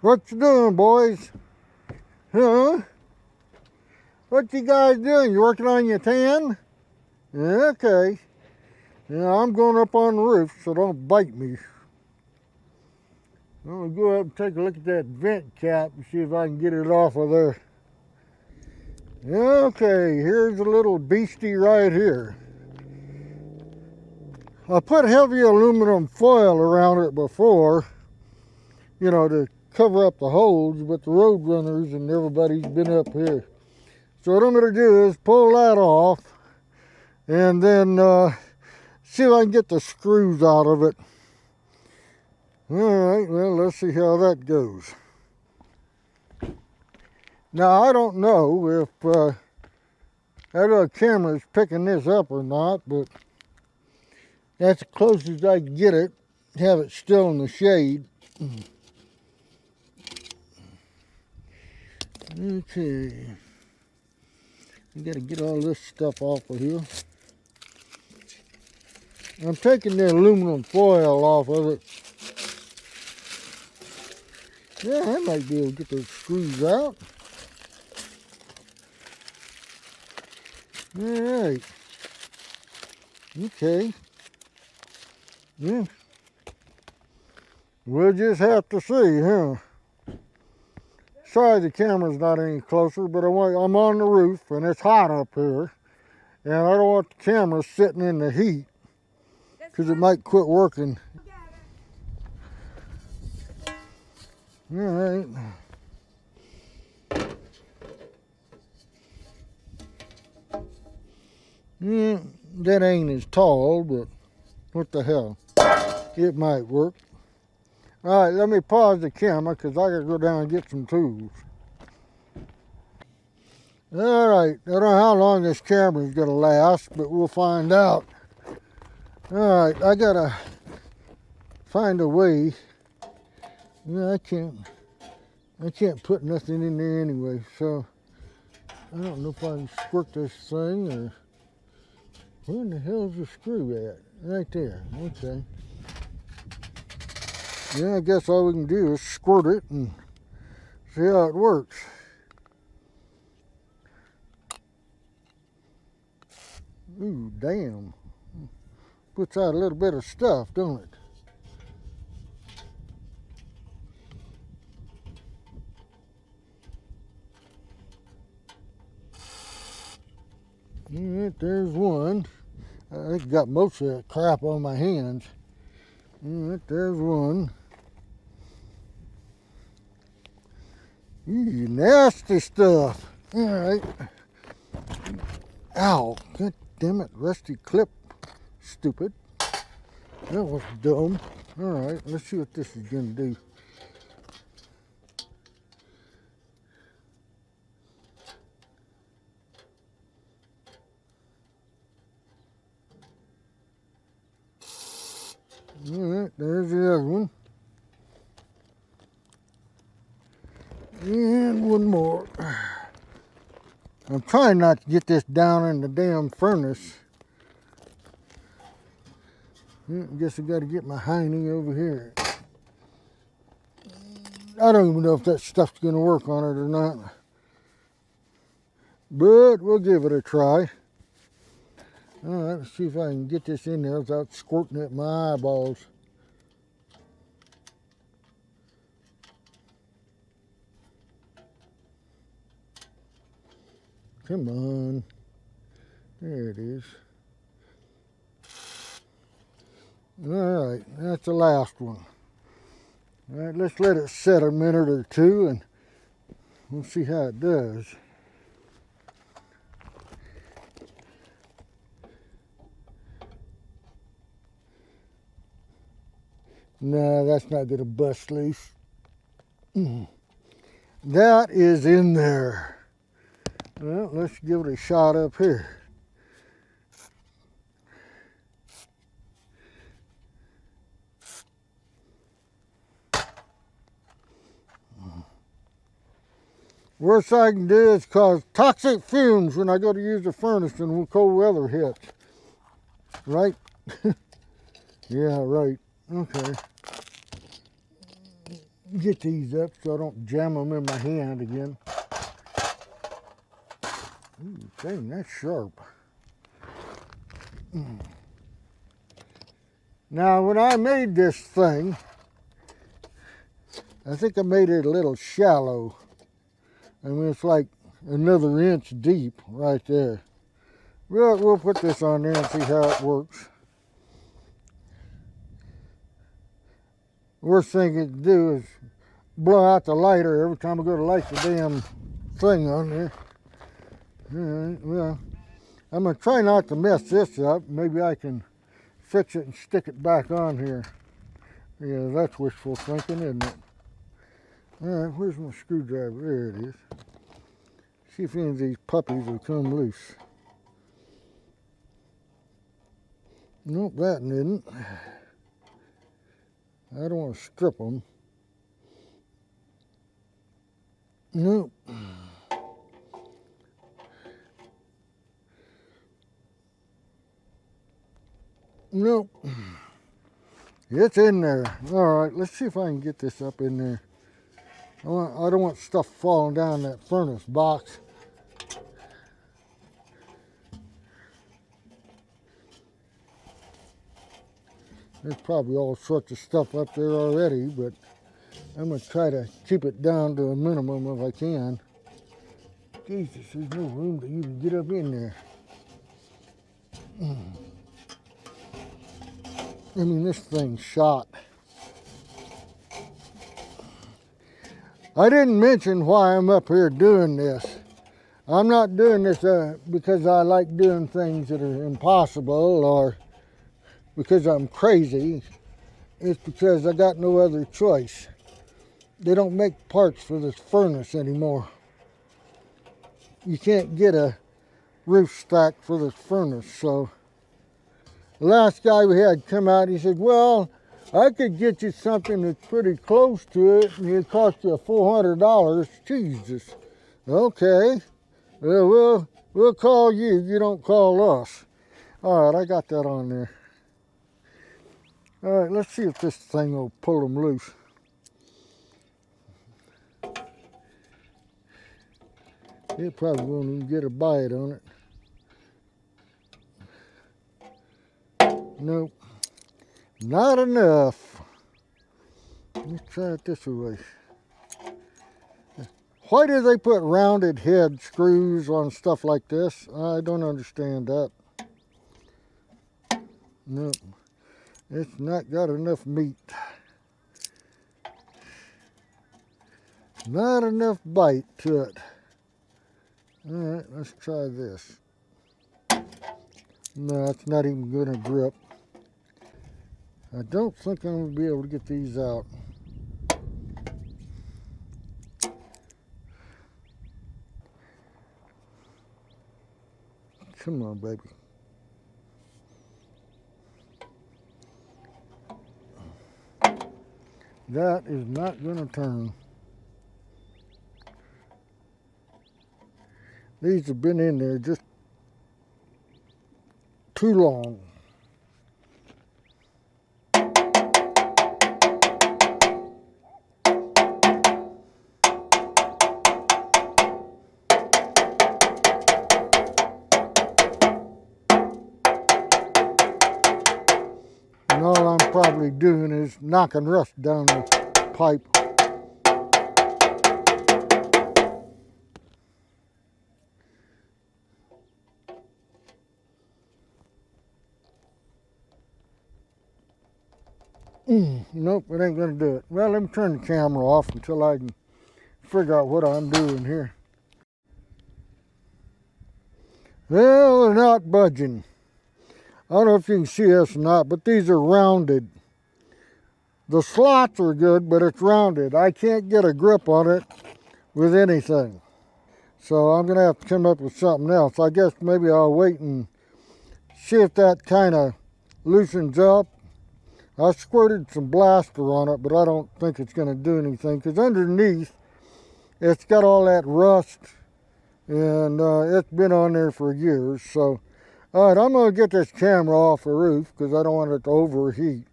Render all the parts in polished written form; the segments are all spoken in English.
What you doing, boys? Huh? What you guys doing? You working on your tan? Yeah, okay. Yeah, I'm going up on the roof, so don't bite me. I'm gonna go up and take a look at that vent cap and see if I can get it off of there. Okay, here's a little beastie right here. I put heavy aluminum foil around it before, to cover up the holes, but the road runners and everybody's been up here. So what I'm gonna do is pull that off and then see if I can get the screws out of it. All right, well, let's see how that goes. Now, I don't know if that other camera's picking this up or not, but that's as close as I can get it. Have it still in the shade. Okay. You gotta get all this stuff off of here. I'm taking the aluminum foil off of it. Yeah, I might be able to get those screws out. All right. Okay. Yeah. We'll just have to see, huh? Sorry the camera's not any closer, but I'm on the roof and it's hot up here. And I don't want the camera sitting in the heat because it might quit working. All right. Yeah, that ain't as tall, but what the hell? It might work. All right, let me pause the camera because I gotta go down and get some tools. All right, I don't know how long this camera's gonna last, but we'll find out. All right, I gotta find a way. Yeah, I can't put nothing in there anyway, so I don't know if I can squirt this thing or where in the hell's the screw at? Right there, okay. Yeah, I guess all we can do is squirt it and see how it works. Ooh, damn. Puts out a little bit of stuff, don't it? All right, there's one. I think I got most of that crap on my hands. All right, there's one. Ooh, nasty stuff. All right. Ow, god damn it, rusty clip. Stupid. That was dumb. All right, let's see what this is gonna do. All right, there's the other one. And one more. I'm trying not to get this down in the damn furnace. I guess I got to get my hiney over here. I don't even know if that stuff's going to work on it or not. But we'll give it a try. All right, let's see if I can get this in there without squirting at my eyeballs. Come on. There it is. All right, that's the last one. All right, let's let it set a minute or two and we'll see how it does. No, that's not going to bust loose. That is in there. Well, let's give it a shot up here. Worst I can do is cause toxic fumes when I go to use the furnace and when cold weather hits. Right? Yeah, right. Okay. get these up so I don't jam them in my hand again. Ooh, dang, that's sharp. Now, when I made this thing, I think I made it a little shallow. I mean, it's like another inch deep right there. We'll put this on there and see how it works. Worst thing it can do is blow out the lighter every time I go to light the damn thing on there. Alright, well, I'm going to try not to mess this up. Maybe I can fix it and stick it back on here. Yeah, that's wishful thinking, isn't it? Alright, where's my screwdriver? There it is. See if any of these puppies will come loose. Nope, that didn't. I don't want to strip them. Nope. Nope. It's in there. All right, let's see if I can get this up in there. I don't want stuff falling down that furnace box. There's probably all sorts of stuff up there already, but I'm going to try to keep it down to a minimum if I can. Jesus, there's no room to even get up in there. I mean, this thing's shot. I didn't mention why I'm up here doing this. I'm not doing this because I like doing things that are impossible or because I'm crazy. It's because I got no other choice. They don't make parts for this furnace anymore. You can't get a roof stack for this furnace. So the last guy we had come out, he said, well, I could get you something that's pretty close to it and it'd cost you $400. Jesus. Okay. Well, we'll call you. You don't call us. All right, I got that on there. All right, let's see if this thing will pull them loose. It probably won't even get a bite on it. Nope, not enough. Let's try it this way. Why do they put rounded head screws on stuff like this? I don't understand that. Nope. It's not got enough meat. Not enough bite to it. All right, let's try this. No, it's not even going to grip. I don't think I'm going to be able to get these out. Come on, baby. That is not going to turn. These have been in there just too long. And all I'm probably doing is knocking rust down the pipe. Nope, it ain't gonna do it. Well, let me turn the camera off until I can figure out what I'm doing here. Well, they're not budging. I don't know if you can see this or not, but these are rounded. The slots are good, but it's rounded. I can't get a grip on it with anything. So I'm gonna have to come up with something else. I guess maybe I'll wait and see if that kind of loosens up. I squirted some blaster on it, but I don't think it's going to do anything because underneath it's got all that rust and it's been on there for years. So, all right, I'm going to get this camera off the roof because I don't want it to overheat.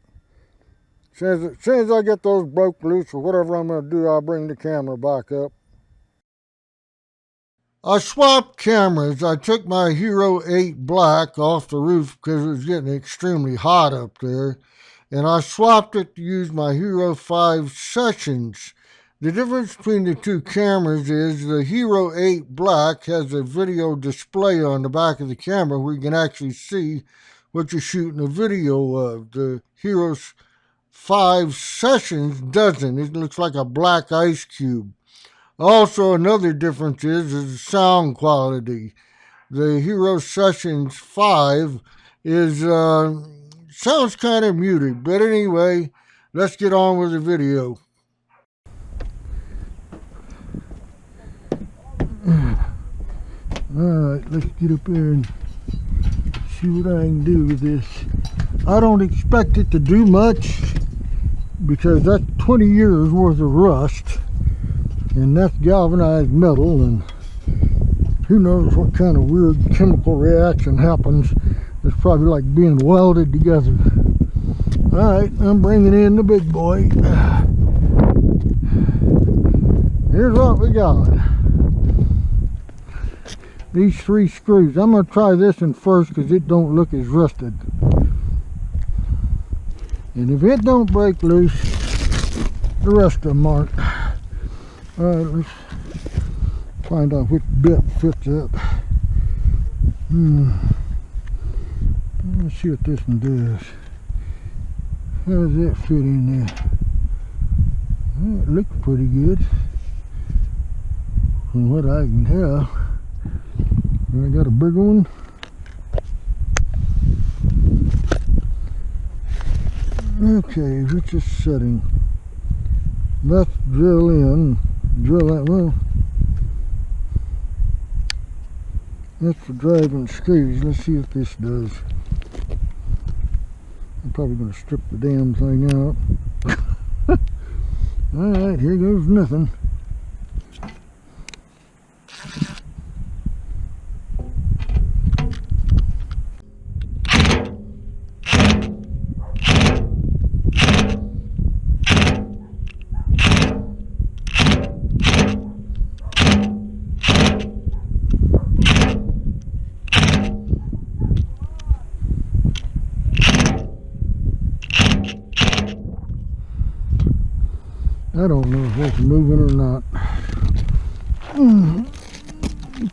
As soon as I get those broke loose or whatever I'm going to do, I'll bring the camera back up. I swapped cameras. I took my Hero 8 Black off the roof because it was getting extremely hot up there. And I swapped it to use my Hero 5 Sessions. The difference between the two cameras is the Hero 8 Black has a video display on the back of the camera where you can actually see what you're shooting a video of. The Hero 5 Sessions doesn't. It looks like a black ice cube. Also, another difference is the sound quality. The Hero Sessions 5 is sounds kind of muted, but anyway, let's get on with the video. Alright, let's get up there and see what I can do with this. I don't expect it to do much because that's 20 years worth of rust, and that's galvanized metal, and who knows what kind of weird chemical reaction happens. It's probably like being welded together. Alright, I'm bringing in the big boy. Here's what we got. These 3 screws. I'm going to try this one first because it don't look as rusted. And if it don't break loose, the rest of them aren't. Alright, let's find out which bit fits up. Let's see what this one does. How does that fit in there? Well, it looks pretty good from what I can tell. I got a bigger one. Okay, which is setting? Let's drill in. Drill that. Well, that's for driving screws. Let's see what this does. I'm probably going to strip the damn thing out. Alright, here goes nothing. I don't know if it's moving or not.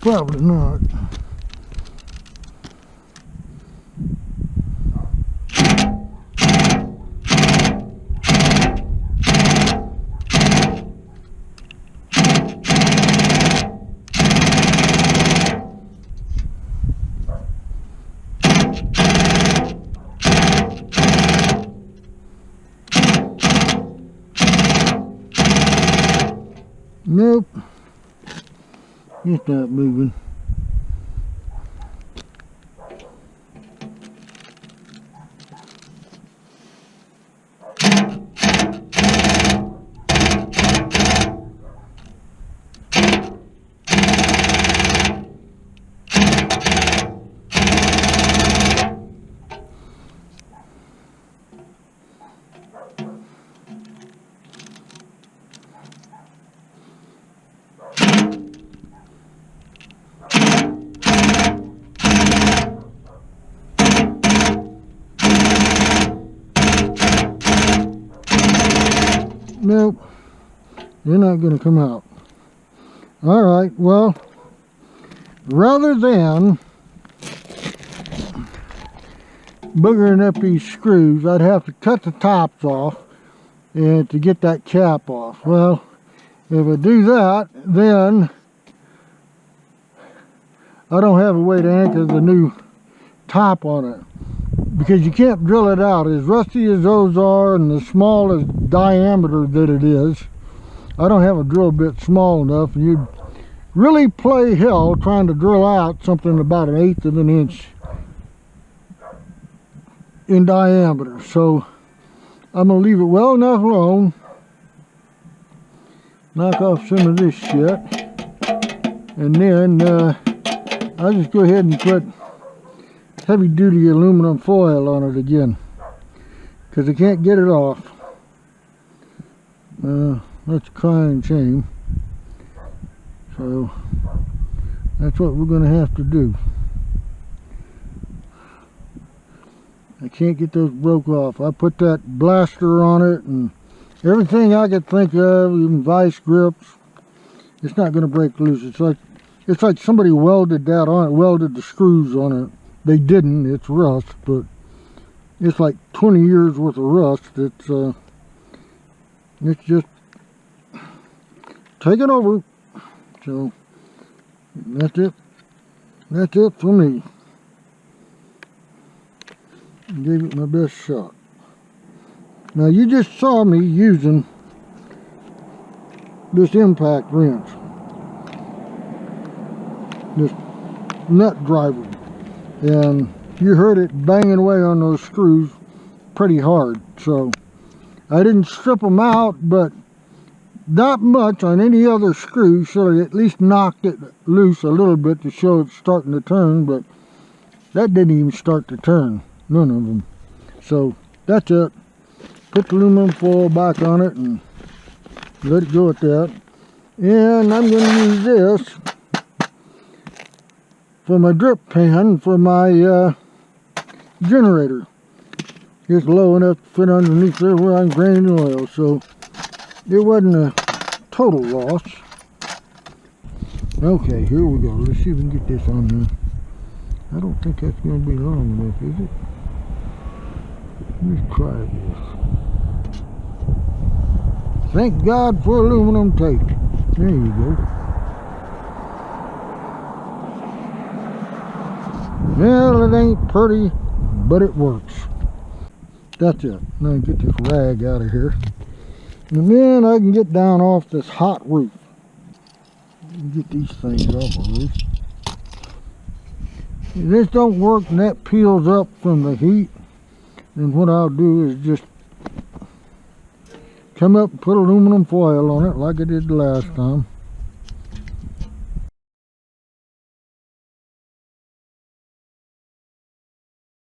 Probably not. Nope, it's not moving. Nope, they're not going to come out. Alright, well, rather than boogering up these screws, I'd have to cut the tops off and to get that cap off. Well, if I do that, then I don't have a way to anchor the new top on it, because you can't drill it out. As rusty as those are and the smallest diameter that it is, I don't have a drill bit small enough, and you'd really play hell trying to drill out something about 1/8 of an inch in diameter. So I'm going to leave it well enough alone, knock off some of this shit, and then I'll just go ahead and put heavy duty aluminum foil on it again, because I can't get it off. That's a crying shame. So that's what we're going to have to do. I can't get those broke off. I put that blaster on it and everything I could think of, even vice grips. It's not going to break loose. It's like somebody welded that on it, welded the screws on it. They didn't. It's rust, but it's like 20 years worth of rust. It's just taking over. So that's it. That's it for me. Gave it my best shot. Now you just saw me using this impact wrench, this nut driver, and you heard it banging away on those screws pretty hard. So I didn't strip them out, but not much on any other screw. Should have at least knocked it loose a little bit to show it's starting to turn, but that didn't even start to turn. None of them. So that's it. Put the aluminum foil back on it and let it go at that. And I'm going to use this for my drip pan for my generator. It's low enough to fit underneath there where I'm draining oil. So it wasn't a total loss. Okay, here we go. Let's see if we can get this on there. I don't think that's going to be long enough, is it? Let's try this. Thank God for aluminum tape. There you go. Well, it ain't pretty, but it works. That's it. Now get this rag out of here. And then I can get down off this hot roof. Get these things off the roof. If this don't work and that peels up from the heat, then what I'll do is just come up and put aluminum foil on it like I did the last time.